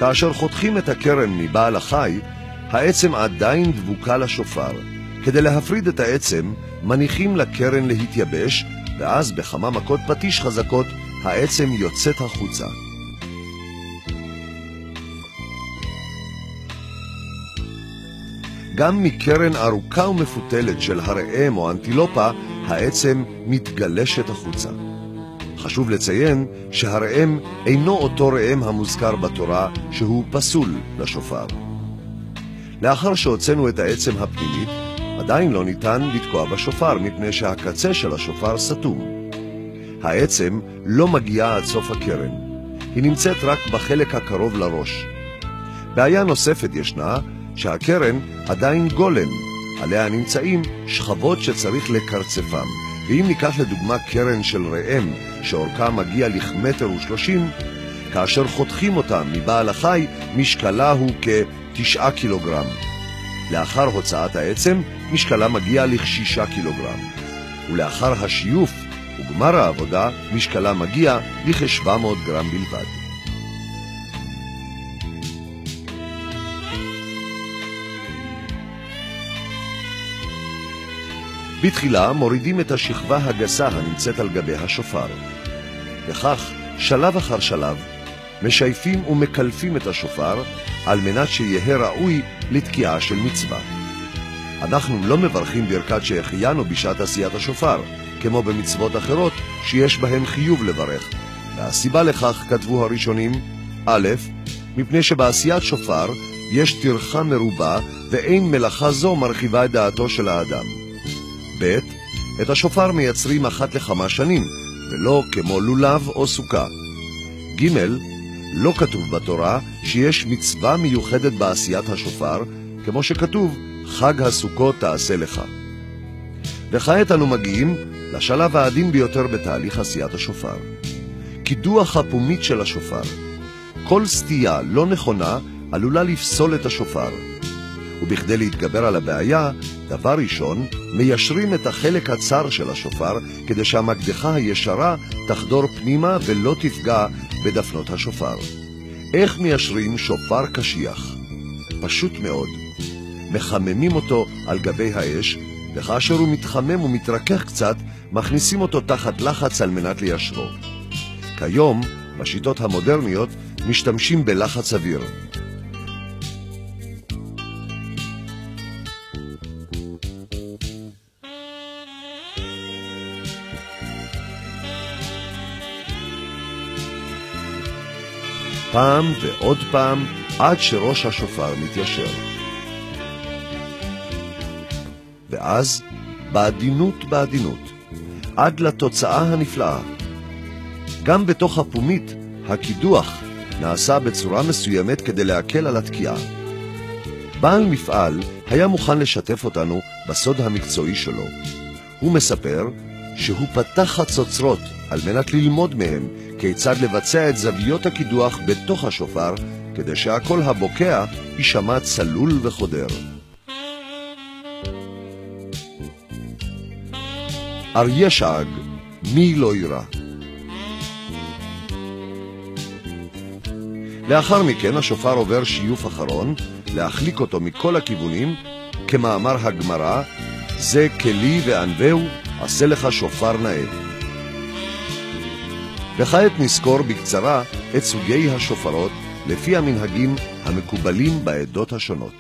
כאשר חותכים את הקרן מבעל החי, העצם עדיין דבוקה לשופר. כדי להפריד את העצם, מניחים לקרן להתייבש, ואז בכמה מכות פטיש חזקות, העצם יוצאת החוצה. גם מקרן ארוכה ומפותלת של הראם או אנטילופה, העצם מתגלשת החוצה. חשוב לציין שהראם אינו אותו ראם המוזכר בתורה שהוא פסול לשופר. לאחר שהוצאנו את העצם הפנימית, עדיין לא ניתן לתקוע בשופר מפני שהקצה של השופר סתום. העצם לא מגיעה עד סוף הקרן. היא נמצאת רק בחלק הקרוב לראש. בעיה נוספת ישנה שהקרן עדיין גולם, עליה נמצאים שכבות שצריך לקרצפם. ואם ניקח לדוגמה קרן של ראם שאורכה מגיע ל1.30 מטר, כאשר חותכים אותה מבעל החי, משקלה הוא כ9 קילוגרם. לאחר הוצאת העצם, משקלה מגיע ל6 קילוגרם. ולאחר השיוף וגמר העבודה, משקלה מגיע ל700 גרם בלבד. בתחילה מורידים את השכבה הגסה הנמצאת על גבי השופר. וכך, שלב אחר שלב, משייפים ומקלפים את השופר על מנת שיהיה ראוי לתקיעה של מצווה. אנחנו לא מברכים ברכת שהחיינו בשעת עשיית השופר, כמו במצוות אחרות שיש בהן חיוב לברך. והסיבה לכך, כתבו הראשונים, א', מפני שבעשיית שופר יש טרחה מרובה ואין מלאכה זו מרחיבה את דעתו של האדם. ב', את השופר מייצרים אחת לכמה שנים, ולא כמו לולב או סוכה. ג', לא כתוב בתורה שיש מצווה מיוחדת בעשיית השופר, כמו שכתוב, חג הסוכות תעשה לך. וכעת אנו מגיעים לשלב העדין ביותר בתהליך עשיית השופר. קידוח הפומית של השופר. כל סטייה לא נכונה עלולה לפסול את השופר. ובכדי להתגבר על הבעיה, דבר ראשון, מיישרים את החלק הצר של השופר, כדי שהמקדחה הישרה תחדור פנימה ולא תפגע בדפנות השופר. איך מיישרים שופר קשיח? פשוט מאוד. מחממים אותו על גבי האש, וכאשר הוא מתחמם ומתרכך קצת, מכניסים אותו תחת לחץ על מנת ליישרו. כיום, בשיטות המודרניות, משתמשים בלחץ אוויר. פעם ועוד פעם עד שראש השופר מתיישר. ואז בעדינות, עד לתוצאה הנפלאה. גם בתוך הפומית, הקידוח נעשה בצורה מסוימת כדי להקל על התקיעה. בעל מפעל היה מוכן לשתף אותנו בסוד המקצועי שלו. הוא מספר שהוא פתח חצוצרות על מנת ללמוד מהם כיצד לבצע את זוויות הקידוח בתוך השופר, כדי שהקול הבוקע יישמע צלול וחודר. אריה שאג, מי לא ירא. לאחר מכן השופר עובר שיוף אחרון, להחליק אותו מכל הכיוונים, כמאמר הגמרא, זה כלי וענבהו, עשה לך שופר נאה. וכעת נזכור בקצרה את סוגי השופרות לפי המנהגים המקובלים בעדות השונות.